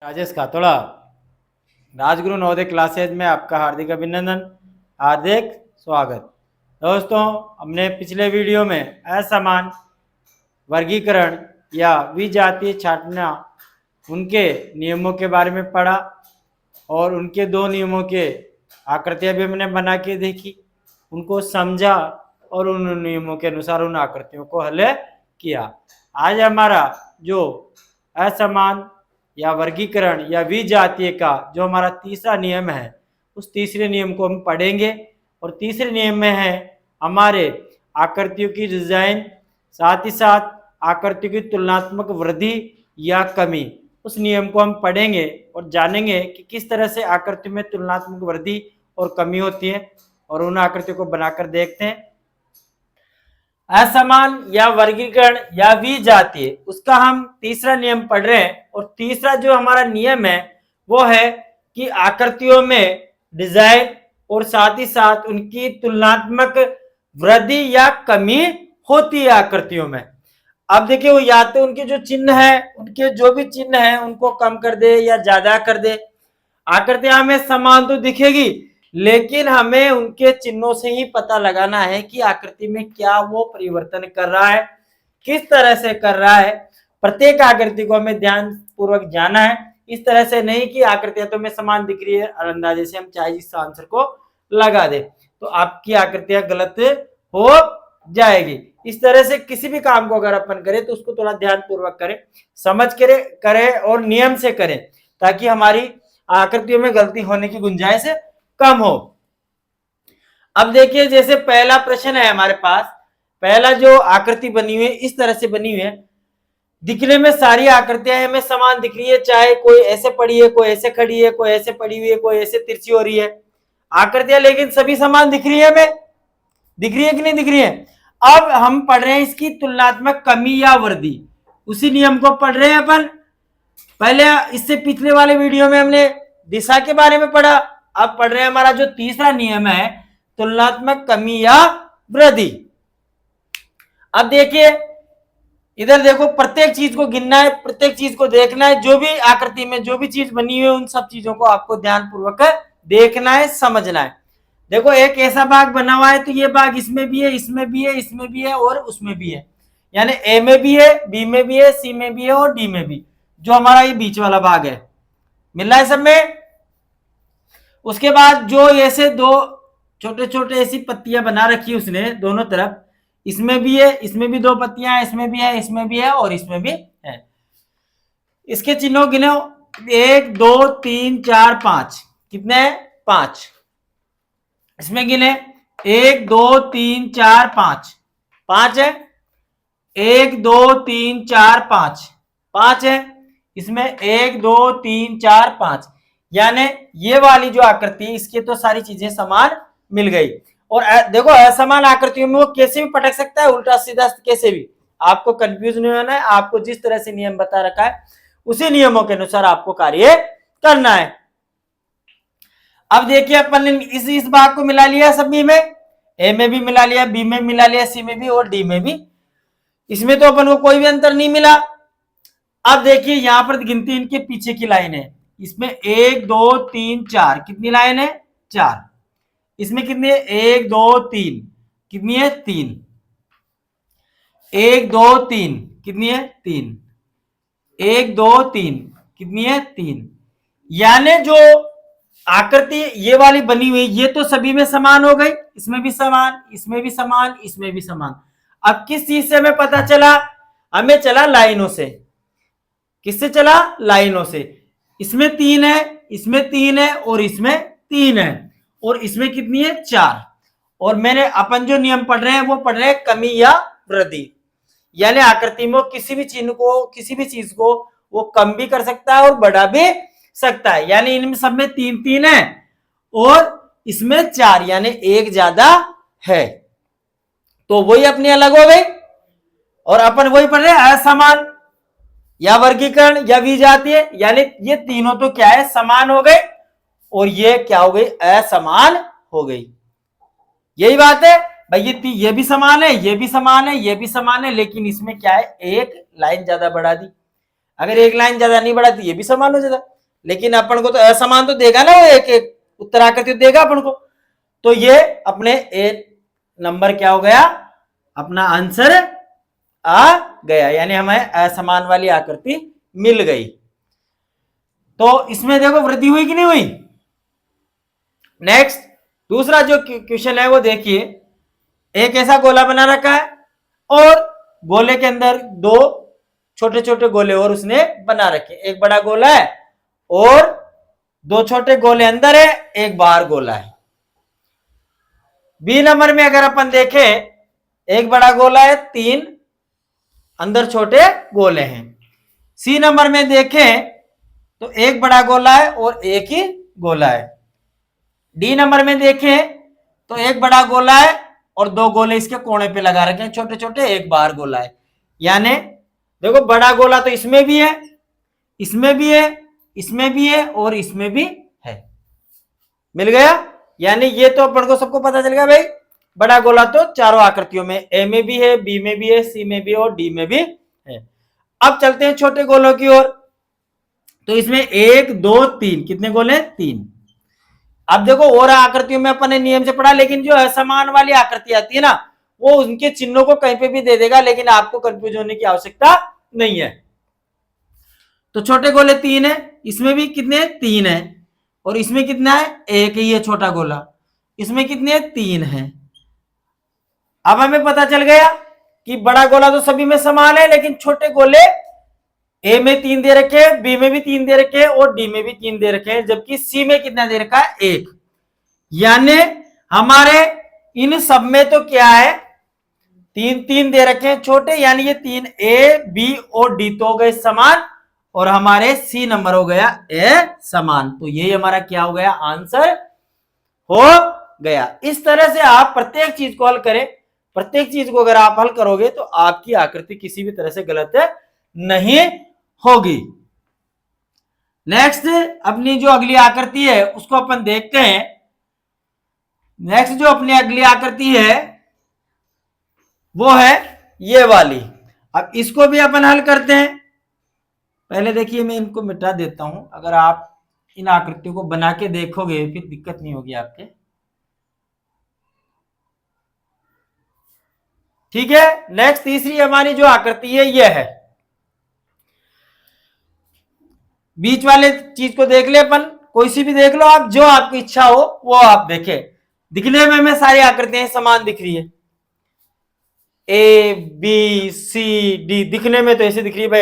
Rajesh खातोड़ा Rajguru Navodaya classes में आपका हार्दिक अभिनंदन, हार्दिक स्वागत। दोस्तों, हमने पिछले वीडियो में असमान वर्गीकरण या विजातीय छांटना उनके नियमों के बारे में पढ़ा और उनके दो नियमों के आकृतियां भी हमने बना के देखी, उनको समझा और उन नियमों के अनुसार उन आकृतियों को हल किया। आज हमारा जो असमान या वर्गीकरण या विजातीय का जो हमारा तीसरा नियम है, उस तीसरे नियम को हम पढ़ेंगे। और तीसरे नियम में है हमारे आकृतियों की डिजाइन, साथ ही साथ आकृतियों की तुलनात्मक वृद्धि या कमी। उस नियम को हम पढ़ेंगे और जानेंगे कि किस तरह से आकृति में तुलनात्मक वृद्धि और कमी होती है, और उन आकृतियों को बनाकर देखते हैं। असमान या वर्गीकरण या विजातीय, उसका हम तीसरा नियम पढ़ रहे हैं। और तीसरा जो हमारा नियम है वो है कि आकृतियों में डिजाइन और साथ ही साथ उनकी तुलनात्मक वृद्धि या कमी होती है आकृतियों में। अब देखिए, वो या तो उनके जो चिन्ह है, उनके जो भी चिन्ह है उनको कम कर दे या ज्यादा कर दे। आकृतियां हमें समान तो दिखेगी, लेकिन हमें उनके चिन्हों से ही पता लगाना है कि आकृति में क्या वो परिवर्तन कर रहा है, किस तरह से कर रहा है। प्रत्येक आकृति को हमें ध्यान पूर्वक जाना है, इस तरह से नहीं कि आकृतियां तो हमें समान दिख रही है और अंदाजे से हम चाहे इस आंसर को लगा दे, तो आपकी आकृतियां गलत हो जाएगी। इस तरह से किसी भी काम को अगर अपन करें तो उसको थोड़ा ध्यान पूर्वक करें, समझ करें और नियम से करें, ताकि हमारी आकृतियों में गलती होने की गुंजाइश कम हो। अब देखिए, जैसे पहला प्रश्न है हमारे पास, पहला जो आकृति बनी हुई है इस तरह से बनी हुई है। दिखने में सारी आकृतियां हमें समान दिख रही है, चाहे कोई ऐसे पड़ी है, कोई ऐसे खड़ी है, कोई ऐसे पड़ी हुई है, कोई ऐसे तिरछी हो रही है आकृतियां, लेकिन सभी समान दिख रही है हमें। दिख रही है कि नहीं दिख रही है? अब हम पढ़ रहे हैं इसकी तुलनात्मक कमी या वृद्धि, उसी नियम को पढ़ रहे हैं अपन। पहले इससे पिछले वाले वीडियो में हमने दिशा के बारे में पढ़ा, अब पढ़ रहे हैं हमारा जो तीसरा नियम है, तुलनात्मक कमी या वृद्धि। अब देखिए, इधर देखो, प्रत्येक चीज को गिनना है, प्रत्येक चीज को देखना है, जो भी आकृति में जो भी चीज बनी हुई है उन सब चीजों को आपको ध्यानपूर्वक देखना है, समझना है। देखो, एक ऐसा भाग बना हुआ है तो ये भाग इसमें भी है, इसमें भी है, इसमें भी है और उसमें भी है, यानी ए में भी है, बी में भी है, सी में भी है और डी में भी। जो हमारा ये बीच वाला भाग है मिल रहा है सब में। उसके बाद जो ऐसे दो छोटे छोटे ऐसी पत्तियां बना रखी उसने दोनों तरफ, इसमें भी है, इसमें भी दो पत्तियां हैं, इसमें भी है, इसमें भी है और इसमें भी है। इसके चिन्हों गिनो, 1 2 3 4 5, कितने हैं? 5। इसमें गिने 1 2 3 4 5, 5 है। 1 2 3 4 5, 5 है। इसमें 1 2 3 4 5, यानी ये वाली जो आकृति, इसकी तो सारी चीजें समान मिल गई। और देखो, असमान आकृतियों में वो कैसे भी पटक सकता है, उल्टा सीधा कैसे भी। आपको कंफ्यूज नहीं होना है, आपको जिस तरह से नियम बता रखा है उसी नियमों के अनुसार आपको कार्य करना है। अब देखिए, अपन ने इस भाग को मिला लिया सभी में, ए में भी मिला लिया, बी में मिला लिया, सी में भी और डी में भी। इसमें तो अपन को कोई भी अंतर नहीं मिला। अब देखिए, यहां पर गिनती इनके पीछे की लाइन है, इसमें 1 2 3 4, कितनी लाइन है? 4। इसमें कितनी है? 1 2 3, कितनी है? 3। 1 2 3, कितनी है? 3। 1 2 3, कितनी है? 3। यानी जो आकृति ये वाली बनी हुई, ये तो सभी में समान हो गई, इसमें भी समान, इसमें भी समान, इसमें भी समान। अब किस चीज से हमें पता चला? हमें चला लाइनों से। किससे चला? लाइनों से। इसमें 3 है, इसमें 3 है और इसमें 3 है, और इसमें कितनी है? 4। और मैंने अपन जो नियम पढ़ रहे हैं वो पढ़ रहे हैं कमी या वृद्धि, यानी आकृति में किसी भी चिन्ह को, किसी भी चीज को वो कम भी कर सकता है और बढ़ा भी सकता है। यानी इनमें सब में 3 3 है और इसमें 4, यानी एक ज्यादा है, तो वही अपनी अलग हो गई। और अपन वही पढ़ रहे हैं असमान या वर्गीकरण या विजातीय, यानी ये तीनों तो क्या है? समान हो गए, और ये क्या हो गई? असमान हो गई। यही बात है भाई, ये भी समान है, ये भी समान है, ये भी समान है, लेकिन इसमें क्या है? एक लाइन ज्यादा बढ़ा दी। अगर एक लाइन ज्यादा नहीं बढ़ाती ये भी समान हो जाता, लेकिन अपन को तो असमान तो देगा ना, वो एक एक उत्तर आकृति देगा अपन को। तो ये अपने ए नंबर क्या हो गया, अपना आंसर आ गया, यानी हमें असमान वाली आकृति मिल गई। तो इसमें देखो वृद्धि हुई कि नहीं हुई। नेक्स्ट दूसरा जो क्वेश्चन है वो देखिए, एक ऐसा गोला बना रखा है और गोले के अंदर दो छोटे छोटे गोले और उसने बना रखे, एक बड़ा गोला है और दो छोटे गोले अंदर है, एक बाहर गोला है। बी नंबर में अगर अपन देखें, एक बड़ा गोला है, तीन अंदर छोटे गोले हैं। सी नंबर में देखें तो एक बड़ा गोला है और एक ही गोला है। डी नंबर में देखें तो एक बड़ा गोला है और दो गोले इसके कोने पे लगा रखे हैं छोटे छोटे, एक बाहर गोला है। यानी देखो बड़ा गोला तो इसमें भी है, इसमें भी है, इसमें भी है और इसमें भी है, मिल गया। यानी ये तो अपन को सबको पता चल गया भाई, बड़ा गोला तो चारों आकृतियों में, ए में भी है, बी में भी है, सी में भी और डी में भी है। अब चलते हैं छोटे गोलों की ओर। तो इसमें एक दो तीन, कितने गोले, तीन। अब देखो और आकृतियों में अपन ने नियम से पढ़ा, लेकिन जो असमान वाली आकृति आती है ना, वो उनके चिन्हों को कहीं पे भी दे देगा, लेकिन आपको कंफ्यूज होने की आवश्यकता नहीं है। तो छोटे गोले तीन है, इसमें भी कितने, तीन है, और इसमें कितना है, एक ही है छोटा गोला, इसमें कितने, तीन है। अब हमें पता चल गया कि बड़ा गोला तो सभी में समान है, लेकिन छोटे गोले ए में तीन दे रखे हैं, बी में भी तीन दे रखे हैं और डी में भी तीन दे रखे हैं, जबकि सी में कितना दे रखा है, एक। यानी हमारे इन सब में तो क्या है, तीन तीन दे रखे हैं छोटे, यानी ये तीन ए बी और डी तो हो गए समान, और हमारे सी नंबर हो गया ए समान। तो ये हमारा क्या हो गया, आंसर हो गया। इस तरह से आप प्रत्येक चीज को हल करें, प्रत्येक चीज को अगर आप हल करोगे तो आपकी आकृति किसी भी तरह से गलत नहीं होगी। नेक्स्ट अपनी जो अगली आकृति है उसको अपन देखते हैं। नेक्स्ट जो अपनी अगली आकृति है वो है ये वाली। अब इसको भी अपन हल करते हैं। पहले देखिए मैं इनको मिटा देता हूं, अगर आप इन आकृतियों को बना के देखोगे फिर दिक्कत नहीं होगी आपके, ठीक है। नेक्स्ट तीसरी हमारी जो आकृति है ये है, बीच वाले चीज को देख ले अपन, कोई सी भी देख लो आप, जो आपकी इच्छा हो वो आप देखें। दिखने में हमें सारी आकृतियां समान दिख रही है, ए बी सी डी, दिखने में तो ऐसे दिख रही है भाई,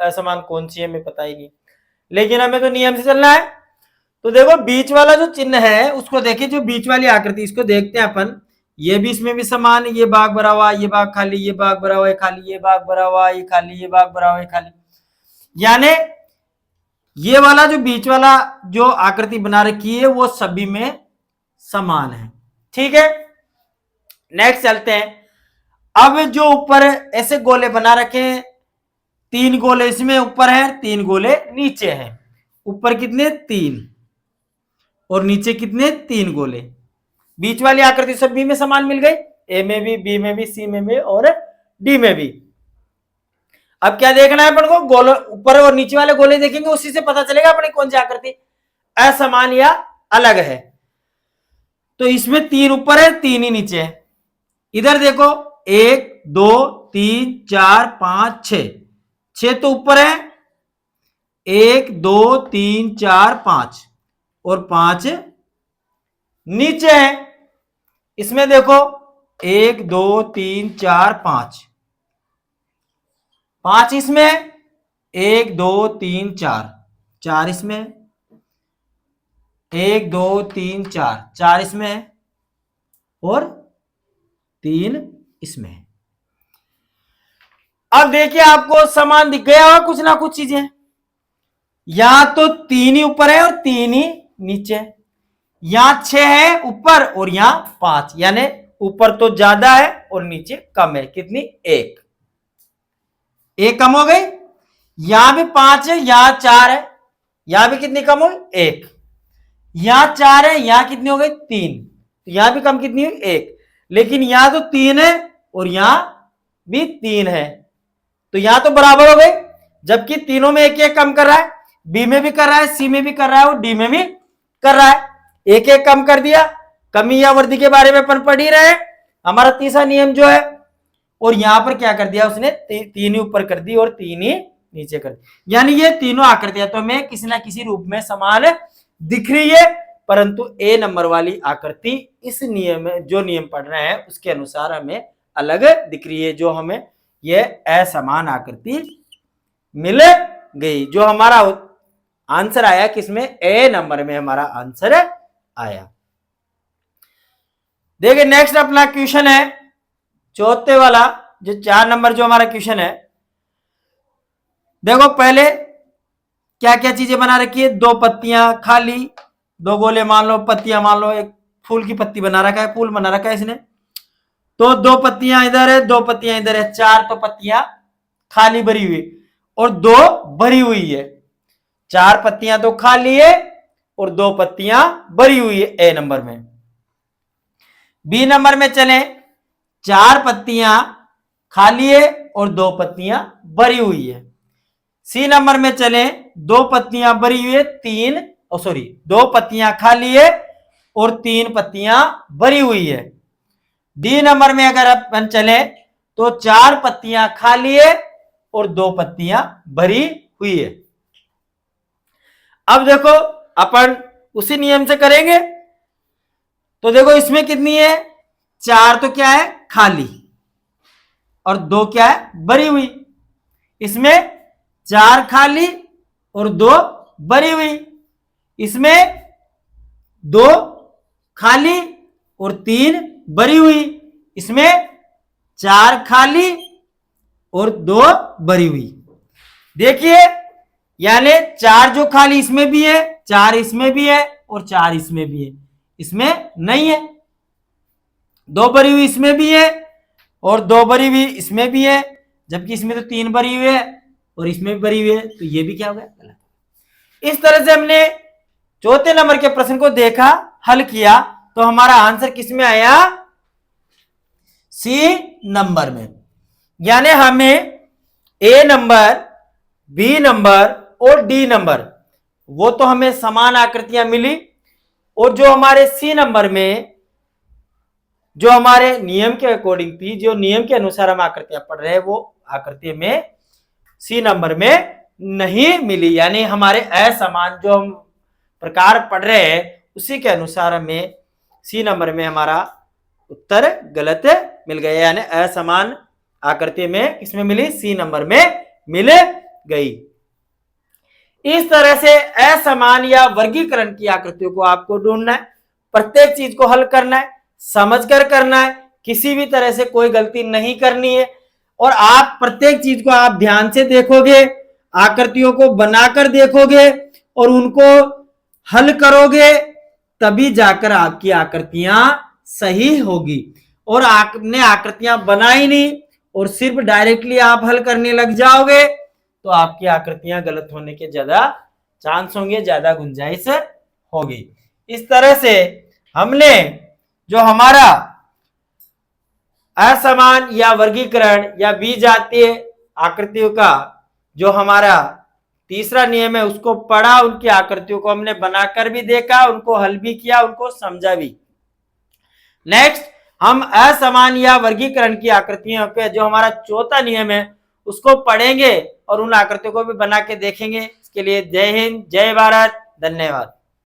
असमान कौन सी है हमें पता ही नहीं, लेकिन हमें तो नियम से चलना है। तो देखो बीच वाला जो चिन्ह है उसको देखिए, जो बीच वाली आकृति इसको देखते हैं अपन, ये भी इसमें भी समान है, ये भाग भरा हुआ, ये भाग खाली, ये भाग भरा हुआ है खाली, ये भाग भरा हुआ, ये खाली, ये भाग भरा हुआ है खाली। यानी ये वाला जो बीच वाला जो आकृति बना रखी है वो सभी में समान है, ठीक है। नेक्स्ट चलते हैं। अब जो ऊपर ऐसे गोले बना रखे हैं, तीन गोले इसमें ऊपर हैं, तीन गोले नीचे हैं। ऊपर कितने, तीन, और नीचे कितने, तीन गोले। बीच वाली आकृति सभी में समान मिल गई, ए में भी, बी में भी, सी में भी और डी में भी। अब क्या देखना है अपन को, गोले ऊपर और नीचे वाले गोले देखेंगे, उसी से पता चलेगा अपनी कौन सी आकृति असमान या अलग है। तो इसमें तीन ऊपर है, तीन ही नीचे है। इधर देखो, एक दो तीन चार पांच छह, छह तो ऊपर है, एक दो तीन चार पांच, और पांच नीचे है। इसमें देखो, एक दो तीन चार पांच, पांच इसमें, एक दो तीन चार, चार इसमें, एक दो तीन चार, चार इसमें और तीन इसमें। अब देखिए आपको समान दिख गया होगा कुछ ना कुछ चीजें, यहां तो तीन ही ऊपर है और तीन ही नीचे है, यहां छह है ऊपर और यहां पांच, यानी ऊपर तो ज्यादा है और नीचे कम है। कितनी, एक, एक कम हो गई। यहां भी पांच है, यहां चार है, यहां भी कितनी कम हुई, एक। यहां चार है, यहां कितनी हो गई, तीन, तो यहां भी कम कितनी हुई, एक। लेकिन यहां तो तीन है और यहां भी तीन है, तो यहां तो बराबर हो गई। जबकि तीनों में एक एक कम कर रहा है, बी में भी कर रहा है, सी में भी कर रहा है और डी में भी कर रहा है। एक एक कम कर दिया, कमी या वृद्धि के बारे में अपन पढ़ ही रहे हैं, हमारा तीसरा नियम जो है। और यहां पर क्या कर दिया उसने, तीन ही ऊपर कर दी और तीन ही नीचे कर दी, यानी ये तीनों आकृतियां तो हमें किसी ना किसी रूप में समान दिख रही है, परंतु ए नंबर वाली आकृति इस नियम जो नियम पढ़ रहे हैं उसके अनुसार हमें अलग दिख रही है, जो हमें यह असमान आकृति मिल गई। जो हमारा आंसर आया किसमें, ए नंबर में हमारा आंसर आया। देखिए नेक्स्ट अपना क्वेश्चन है चौथे वाला, जो 4 नंबर जो हमारा क्वेश्चन है। देखो पहले क्या क्या चीजें बना रखी है, 2 पत्तियां खाली, 2 गोले मान लो, पत्तियां मान लो, एक फूल की पत्ती बना रखा है, फूल बना रखा है इसने, तो 2 पत्तियां इधर है, 2 पत्तियां इधर है, 4 तो पत्तियां खाली भरी हुई और 2 भरी हुई है। 4 पत्तियां तो खाली है और 2 पत्तियां भरी हुई है ए नंबर में। बी नंबर में चले, 4 पत्तियां खाली है और 2 पत्तियां भरी हुई है। सी नंबर में चले, 2 पत्तियां भरी हुई है, 2 पत्तियां खाली है और 3 पत्तियां भरी हुई है। डी नंबर में अगर अपन चले तो 4 पत्तियां खाली है और 2 पत्तियां भरी हुई है। अब देखो अपन उसी नियम से करेंगे, तो देखो इसमें कितनी है, 4 तो क्या है खाली और 2 क्या है भरी हुई। इसमें 4 खाली और 2 भरी हुई, इसमें 2 खाली और 3 भरी हुई, इसमें 4 खाली और 2 भरी हुई। देखिए यानी 4 जो खाली इसमें भी है, 4 इसमें भी है और 4 इसमें भी है, इसमें नहीं है। 2 भरी हुई इसमें भी है और 2 भरी हुई इसमें भी है, जबकि इसमें तो 3 भरी हुई है और इसमें भी भरी हुई है, तो ये भी क्या हो गया गलत। इस तरह से हमने चौथे नंबर के प्रश्न को देखा, हल किया, तो हमारा आंसर किसमें आया, सी नंबर में। यानी हमें ए नंबर, बी नंबर और डी नंबर वो तो हमें समान आकृतियां मिली, और जो हमारे सी नंबर में जो हमारे नियम के अकॉर्डिंग थी, जो नियम के अनुसार हम आकृतियां पढ़ रहे हैं, वो आकृति में सी नंबर में नहीं मिली। यानी हमारे असमान जो हम प्रकार पढ़ रहे हैं उसी के अनुसार हमें सी नंबर में हमारा उत्तर गलत मिल गया, यानी असमान आकृति में किसमें मिली, सी नंबर में मिल गई। इस तरह से असमान या वर्गीकरण की आकृतियों को आपको ढूंढना है, प्रत्येक चीज को हल करना है, समझकर करना है, किसी भी तरह से कोई गलती नहीं करनी है। और आप प्रत्येक चीज को आप ध्यान से देखोगे, आकृतियों को बनाकर देखोगे और उनको हल करोगे, तभी जाकर आपकी आकृतियां सही होगी। और आपने आकृतियां बनाई नहीं और सिर्फ डायरेक्टली आप हल करने लग जाओगे, तो आपकी आकृतियां गलत होने के ज्यादा चांस होंगे, ज्यादा गुंजाइश होगी। इस तरह से हमने जो हमारा असमान या वर्गीकरण या विजातीय आकृतियों का जो हमारा तीसरा नियम है उसको पढ़ा, उनकी आकृतियों को हमने बनाकर भी देखा, उनको हल भी किया, उनको समझा भी। नेक्स्ट हम असमान या वर्गीकरण की आकृतियों के जो हमारा चौथा नियम है उसको पढ़ेंगे और उन आकृतियों को भी बना के देखेंगे। इसके लिए जय हिंद, जय भारत, धन्यवाद।